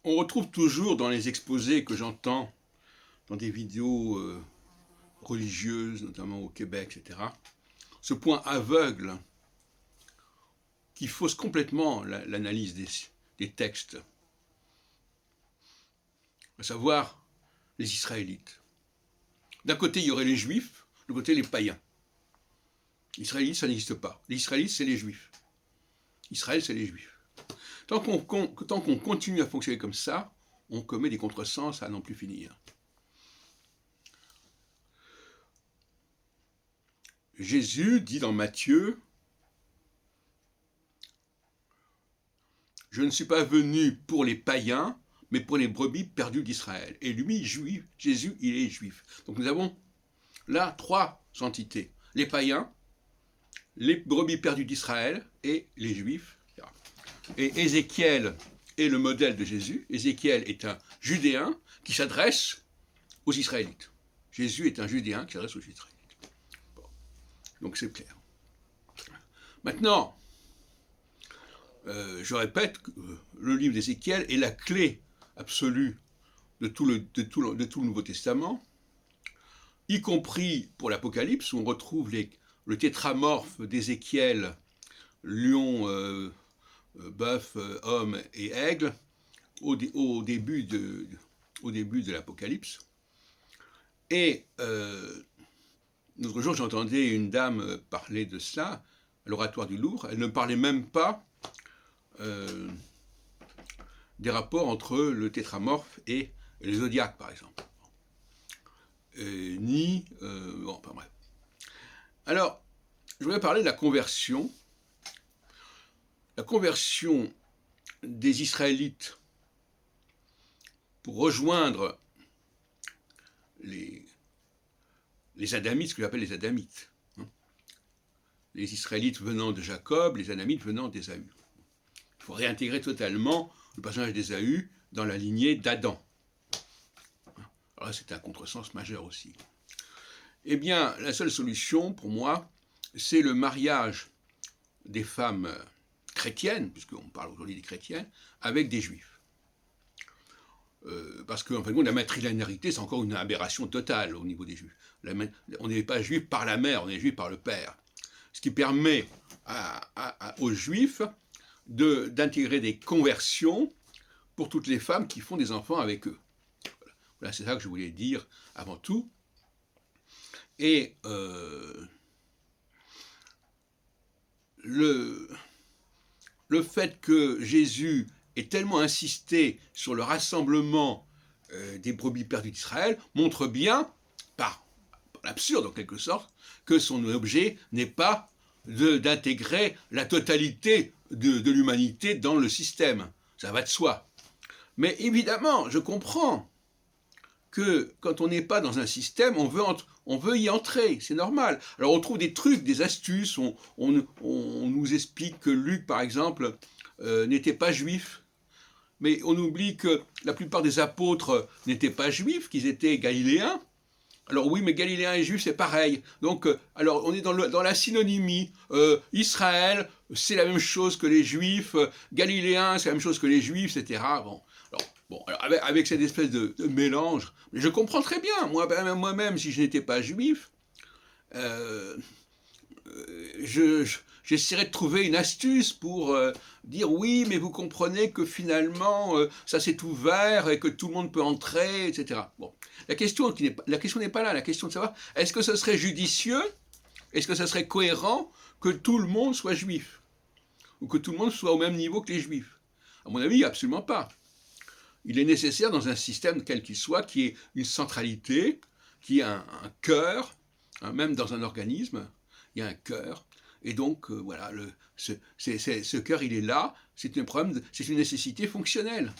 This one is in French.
On retrouve toujours dans les exposés que j'entends, dans des vidéos religieuses, notamment au Québec, etc., ce point aveugle qui fausse complètement l'analyse des textes, à savoir les Israélites. D'un côté, il y aurait les Juifs, de l'autre côté, les païens. Les Israélites, ça n'existe pas. Les Israélites, c'est les Juifs. Israël, c'est les Juifs. Tant qu'on continue à fonctionner comme ça, on commet des contresens à n'en plus finir. Jésus dit dans Matthieu, « Je ne suis pas venu pour les païens, mais pour les brebis perdues d'Israël. » Et lui, juif, Jésus, il est juif. Donc nous avons là trois entités. Les païens, les brebis perdues d'Israël et les juifs. Et Ézéchiel est le modèle de Jésus. Ézéchiel est un Judéen qui s'adresse aux Israélites. Jésus est un Judéen qui s'adresse aux Israélites. Bon. Donc c'est clair. Maintenant, je répète que le livre d'Ézéchiel est la clé absolue de tout le Nouveau Testament, y compris pour l'Apocalypse, où on retrouve le tétramorphe d'Ézéchiel, lion, bœuf, homme et aigle, au début de l'Apocalypse. Et l'autre jour, j'entendais une dame parler de cela, à l'oratoire du Louvre. Elle ne parlait même pas des rapports entre le tétramorphe et le zodiaque, par exemple. Bon, enfin bref. Alors, je voudrais parler de la conversion. La conversion des Israélites pour rejoindre les Adamites, ce que j'appelle les Adamites. Les Israélites venant de Jacob, les Adamites venant d'Ésaü. Il faut réintégrer totalement le personnage d'Ésaü dans la lignée d'Adam. Alors là, c'est un contresens majeur aussi. Eh bien, la seule solution, pour moi, c'est le mariage des femmes chrétiennes, puisqu'on parle aujourd'hui des chrétiennes, avec des juifs. Parce qu'en fin de compte, la matrilinéarité, c'est encore une aberration totale au niveau des juifs. On n'est pas juif par la mère, on est juif par le père. Ce qui permet aux juifs d'intégrer des conversions pour toutes les femmes qui font des enfants avec eux. Voilà, c'est ça que je voulais dire avant tout. Et le fait que Jésus ait tellement insisté sur le rassemblement des brebis perdues d'Israël montre bien, par l'absurde en quelque sorte, que son objet n'est pas d'intégrer la totalité de l'humanité dans le système. Ça va de soi. Mais évidemment, je comprends que quand on n'est pas dans un système, on veut y entrer, c'est normal. Alors on trouve des trucs, des astuces, on nous explique que Luc, par exemple, n'était pas juif, mais on oublie que la plupart des apôtres n'étaient pas juifs, qu'ils étaient galiléens. Alors oui, mais galiléens et juifs, c'est pareil. Donc, alors on est dans la synonymie. Israël, c'est la même chose que les juifs. Galiléens, c'est la même chose que les juifs, etc. Bon, alors avec cette espèce de mélange, mais je comprends très bien. Moi-même, si je n'étais pas juif, j'essaierais de trouver une astuce pour dire oui, mais vous comprenez que finalement, ça s'est ouvert et que tout le monde peut entrer, etc. Bon, la question n'est pas là. La question de savoir, est-ce que ce serait judicieux, est-ce que ce serait cohérent que tout le monde soit juif, ou que tout le monde soit au même niveau que les juifs? À mon avis, absolument pas. Il est nécessaire dans un système quel qu'il soit, qui ait une centralité, qui ait un cœur, même dans un organisme, il y a un cœur. Et donc, voilà, ce cœur, il est là, c'est une nécessité fonctionnelle.